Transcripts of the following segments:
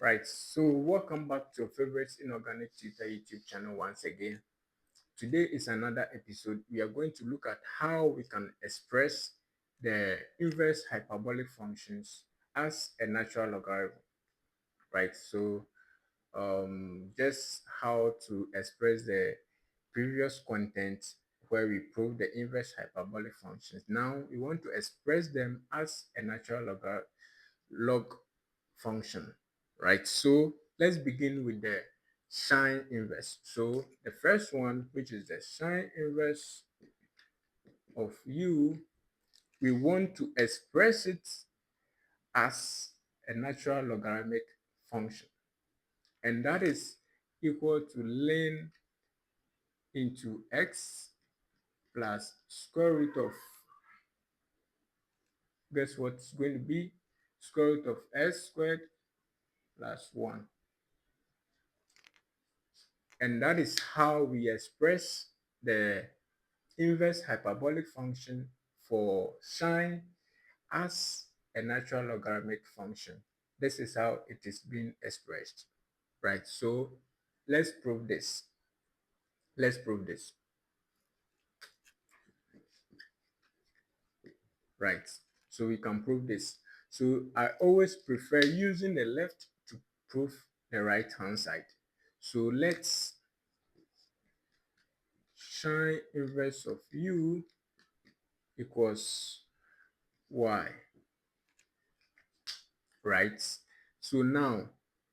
Right, so welcome back to your favorite inorganic tutor YouTube channel once again. Today is another episode. We are going to look at how we can express the inverse hyperbolic functions as a natural logarithm. Right, so just how to express the previous content where we prove the inverse hyperbolic functions. Now we want to express them as a natural log function, right? So let's begin with the sine inverse. So the first one, which is the sine inverse of u, we want to express it as a natural logarithmic function, and that is equal to ln into x plus square root of, guess what's going to be, square root of s squared plus 1. And that is how we express the inverse hyperbolic function for sine as a natural logarithmic function. This is how it is being expressed, right? So let's prove this. Let's prove this, right? So we can prove this. So I always prefer using the left to prove the right hand side. So let's sine inverse of u equals y, right? So now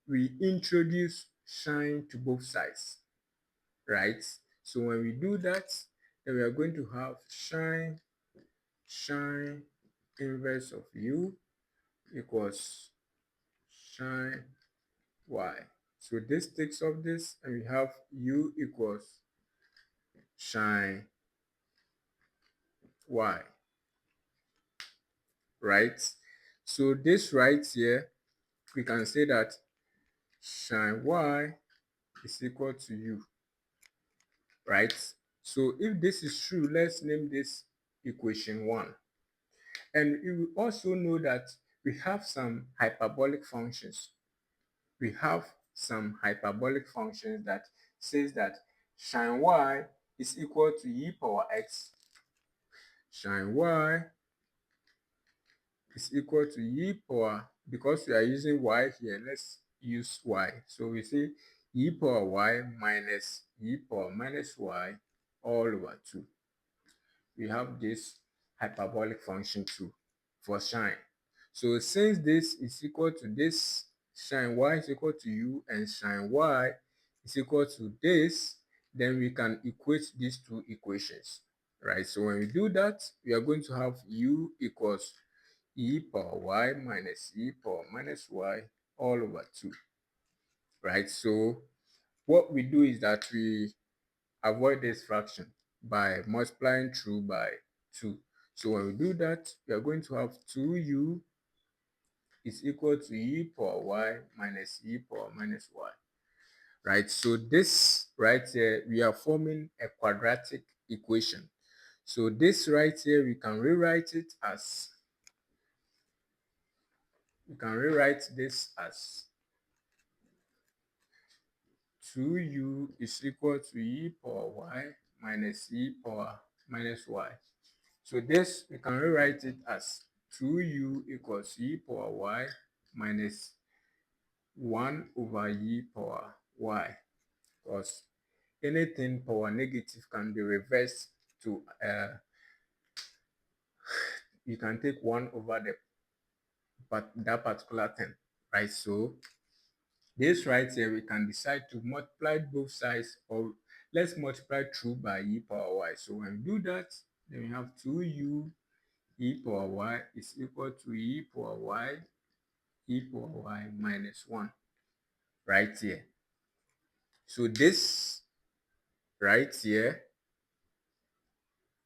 we introduce sine to both sides, right? So when we do that, then we are going to have sine inverse of u equals sine y. So this takes off this, and we have u equals sine y, right? So this right here, we can say that sine y is equal to u, right? So if this is true, let's name this equation 1. And you also know that we have some hyperbolic functions. We have some hyperbolic functions that says that sine y is equal to e power x. Sine y is equal to e power, because we are using y here, let's use y. So we say e power y minus e power minus y all over 2. We have this hyperbolic function too for sine. So since this is equal to this, sine y is equal to u, and sine y is equal to this, then we can equate these two equations, right? So when we do that, we are going to have u equals e power y minus e power minus y all over 2, right? So what we do is that we avoid this fraction by multiplying through by 2. So when we do that, we are going to have 2u is equal to e power y minus e power minus y, right? So this right here, we are forming a quadratic equation. So this right here, we can rewrite it as, we can rewrite this as 2u is equal to e power y minus e power minus y. So this, we can rewrite it as 2u equals e power y minus 1 over e power y, because anything power negative can be reversed to, you can take 1 over the but that particular thing, right? So this right here, we can decide to multiply both sides, or let's multiply through by e power y. So when we do that, then we have 2u e power y is equal to e power y minus 1 right here. So this right here,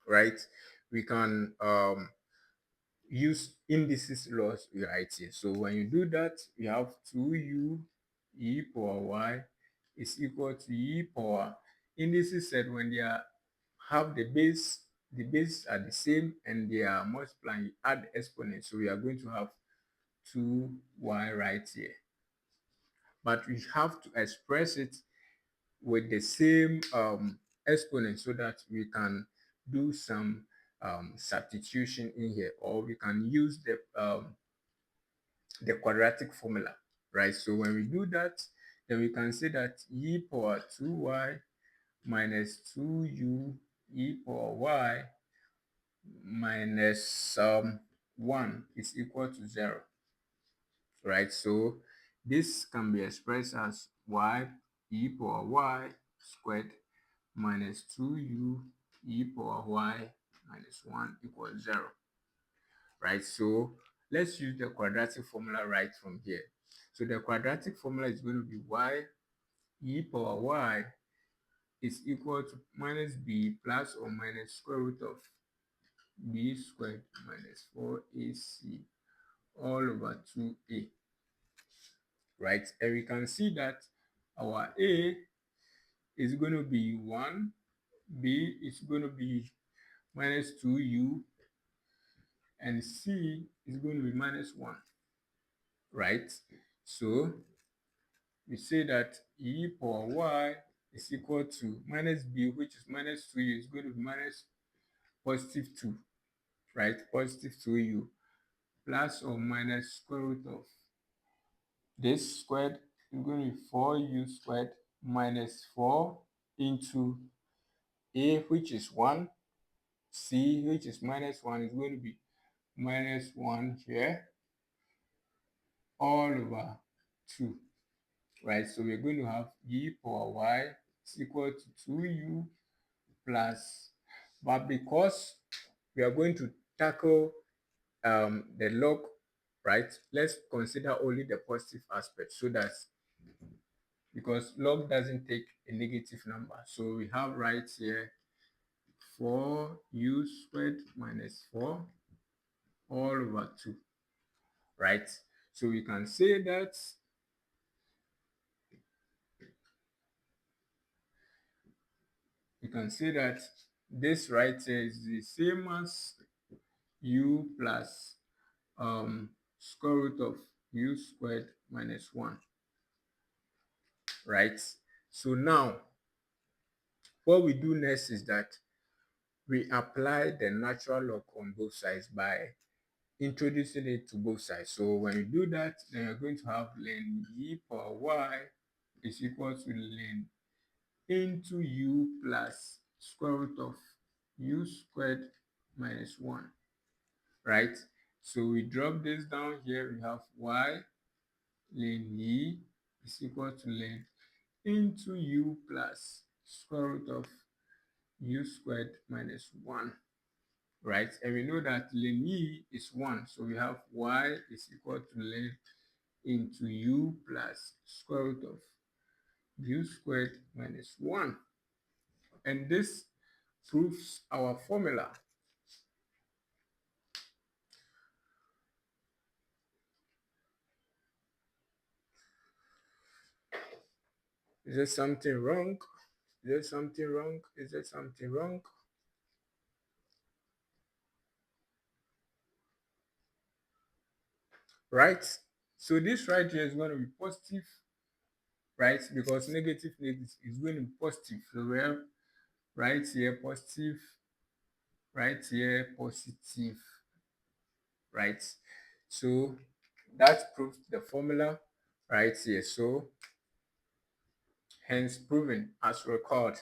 right, we can use indices laws right here. So when you do that, you have 2u e power y is equal to e power, indices said when they are have the bases are the same and they are multiplying, you add the exponent. So we are going to have 2y right here, but we have to express it with the same exponent so that we can do some substitution in here, or we can use the quadratic formula, right? So when we do that, then we can say that e power 2y minus 2u e power y minus 1 is equal to 0, right? So this can be expressed as y e power y squared minus 2u e power y minus 1 equals 0, right? So let's use the quadratic formula right from here. So the quadratic formula is going to be y e power y is equal to minus b plus or minus square root of b squared minus 4ac all over 2a, right? And we can see that our a is going to be 1, b is going to be minus 2u, and c is going to be minus 1, right? So we say that e power y is equal to minus b, which is minus 2u, is going to be minus positive 2, right? Positive 2u plus or minus square root of this squared is going to be 4u squared minus 4 into a, which is 1, c, which is minus 1, is going to be minus 1 here, all over 2, right? So we're going to have e power y is equal to 2u plus, but because we are going to tackle the log, right, let's consider only the positive aspect, so that because log doesn't take a negative number. So we have right here 4u squared minus 4 all over 2, right? So we can say that this right here is the same as u plus square root of u squared minus 1, right? So now what we do next is that we apply the natural log on both sides by introducing it to both sides. So when you do that, then you're going to have ln e power y is equal to ln into u plus square root of u squared minus 1, right? So we drop this down here, we have y ln e is equal to ln into u plus square root of u squared minus 1, right? And we know that ln e is 1, so we have y is equal to ln into u plus square root of u squared minus 1. And this proves our formula. Is there something wrong? Is there something wrong? Is there something wrong? Right? So this right here is going to be positive, right? Because negative is going to be positive. So we have right here positive, right here positive, right? So that proves the formula right here. So hence proven as record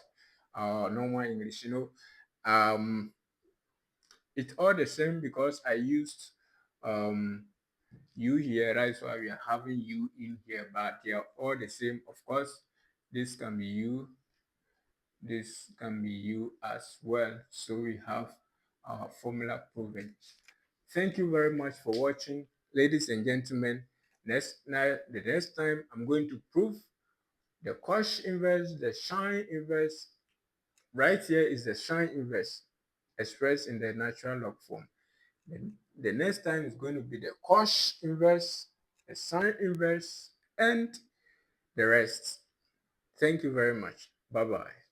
normal English. It's all the same because I used u here, right? So we are having u in here, but they are all the same. Of course, this can be u, this can be u as well. So we have our formula proven. Thank you very much for watching, ladies and gentlemen. The next time I'm going to prove the cosh inverse, the sine inverse. Right here is the sine inverse expressed in the natural log form. Then the next time is going to be the cosh inverse, the sine inverse, and the rest. Thank you very much. Bye-bye.